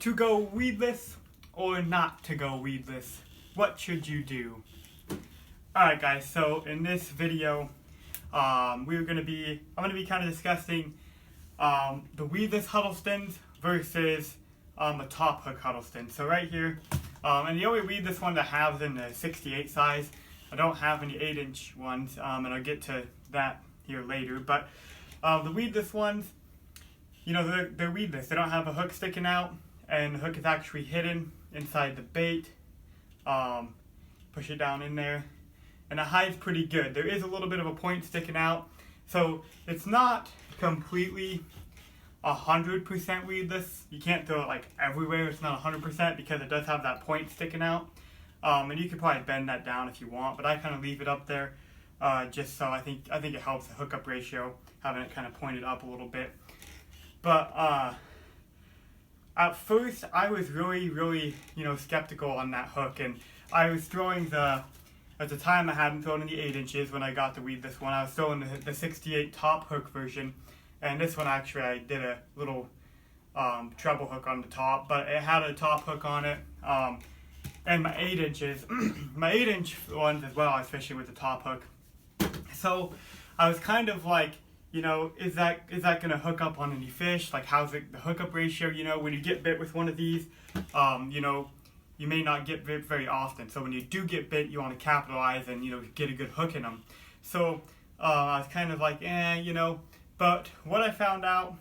To go weedless or not to go weedless? What should you do? Alright guys, so in this video, I'm going to be kind of discussing the Weedless Huddlestons versus the top hook Huddleston. So right here, and the only weedless one that I have is in the 68 size. I don't have any 8-inch ones, and I'll get to that here later. But the weedless ones, you know, they're weedless. They don't have a hook sticking out, and the hook is actually hidden inside the bait. Push it down in there, and it hides pretty good. There is a little bit of a point sticking out, so it's not completely 100% weedless. You can't throw it like everywhere. It's not 100% because it does have that point sticking out. And you could probably bend that down if you want, but I kind of leave it up there just so I think it helps the hookup ratio, having it kind of pointed up a little bit. But at first I was really skeptical on that hook, and I was throwing at the time I hadn't thrown in the 8 inches when I got the weedless one. I was throwing the 68 top hook version, and this one actually I did a little treble hook on the top, but it had a top hook on it. And my 8 inches, my 8-inch ones as well, I was fishing with the top hook. So I was kind of like, you know, is that gonna hook up on any fish? Like, how's the hookup ratio? You know, when you get bit with one of these, you know, you may not get bit very often. So when you do get bit, you want to capitalize and, you know, get a good hook in them. So I was kind of like, you know. But what I found out,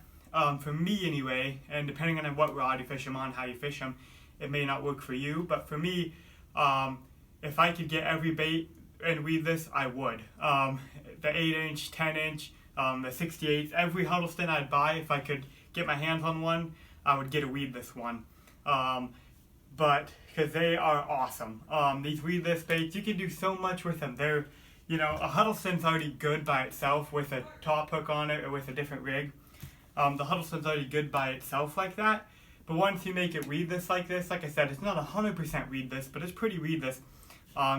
for me anyway, and depending on what rod you fish them on, how you fish them, it may not work for you. But for me, if I could get every bait and weedless, I would. The 8-inch, 10-inch, the 68, every Huddleston I'd buy, if I could get my hands on one, I would get a weedless one. But because they are awesome. These weedless baits, you can do so much with them. They're, you know, a Huddleston's already good by itself with a top hook on it or with a different rig. The Huddleston's already good by itself like that. But once you make it weedless like this, like I said, it's not 100% weedless, but it's pretty weedless.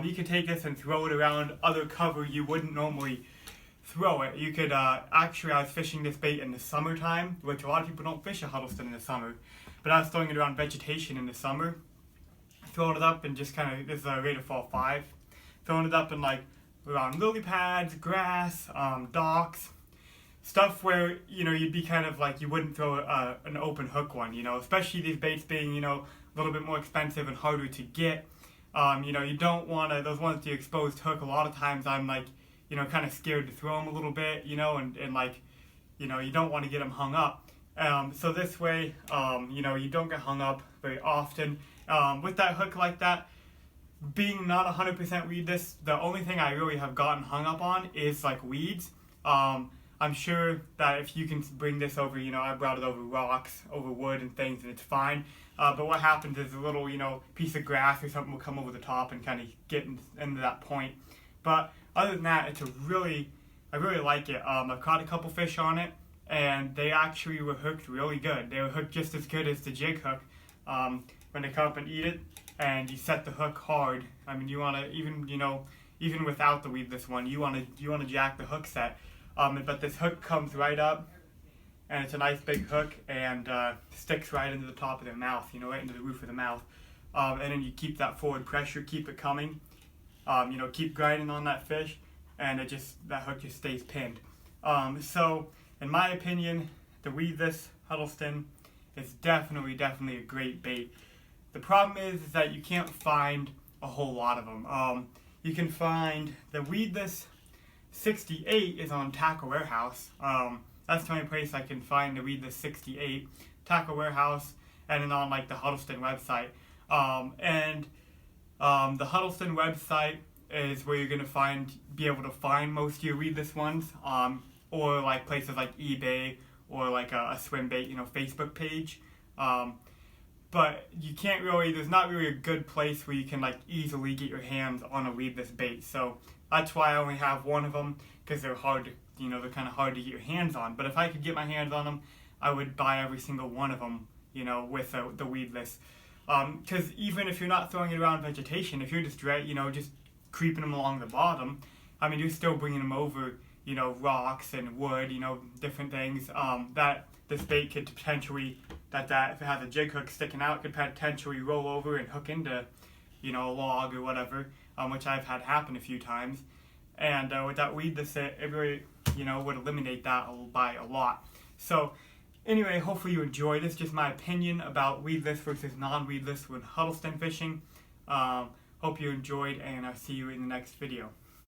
You can take this and throw it around other cover you wouldn't normally throw it. You could, actually, I was fishing this bait in the summertime, which a lot of people don't fish a Huddleston in the summer. But I was throwing it around vegetation in the summer, throwing it up and just kind of, this is a rate of fall 5, throwing it up in like around lily pads, grass, docks, stuff where, you know, you'd be kind of like, you wouldn't throw an open hook one, you know, especially these baits being, you know, a little bit more expensive and harder to get. You know, you don't want to, those ones with the exposed hook, a lot of times I'm like, you know, kind of scared to throw them a little bit, you know, and like, you know, you don't want to get them hung up. So this way, you know, you don't get hung up very often. With that hook like that, being not 100% weedless, the only thing I really have gotten hung up on is like weeds. I'm sure that if you can bring this over, you know, I brought it over rocks, over wood and things, and it's fine. But what happens is a little, you know, piece of grass or something will come over the top and kind of get into that point. But other than that, I really like it. I've caught a couple fish on it, and they actually were hooked really good. They were hooked just as good as the jig hook. When they come up and eat it, and you set the hook hard. I mean, you want to, even without the weedless one, you want to jack the hook set. But this hook comes right up, and it's a nice big hook, and sticks right into the top of their mouth, you know, right into the roof of the mouth. And then you keep that forward pressure, keep it coming, you know, keep grinding on that fish, and that hook just stays pinned. So, in my opinion, the weedless Huddleston is definitely a great bait. The problem is that you can't find a whole lot of them. You can find the weedless 68 is on Tackle Warehouse. That's the only place I can find the weedless 68, Tackle Warehouse, and then on like the Huddleston website. The Huddleston website is where you're gonna be able to find most of your weedless ones, or like places like eBay or like a swim bait, you know, Facebook page. But you can't really, there's not really a good place where you can like easily get your hands on a weedless bait. So that's why I only have one of them, because they're hard to, you know, they're kind of hard to get your hands on. But if I could get my hands on them, I would buy every single one of them, you know, with the weedless. Because even if you're not throwing it around vegetation, if you're just, you know, just creeping them along the bottom, I mean, you're still bringing them over, you know, rocks and wood, you know, different things that this bait could potentially that if it has a jig hook sticking out, it could potentially roll over and hook into, a log or whatever, which I've had happen a few times. And with that weedless, it really, would eliminate that by a lot. So anyway, hopefully you enjoyed this. Just my opinion about weedless versus non-weedless with Huddleston fishing. Hope you enjoyed, and I'll see you in the next video.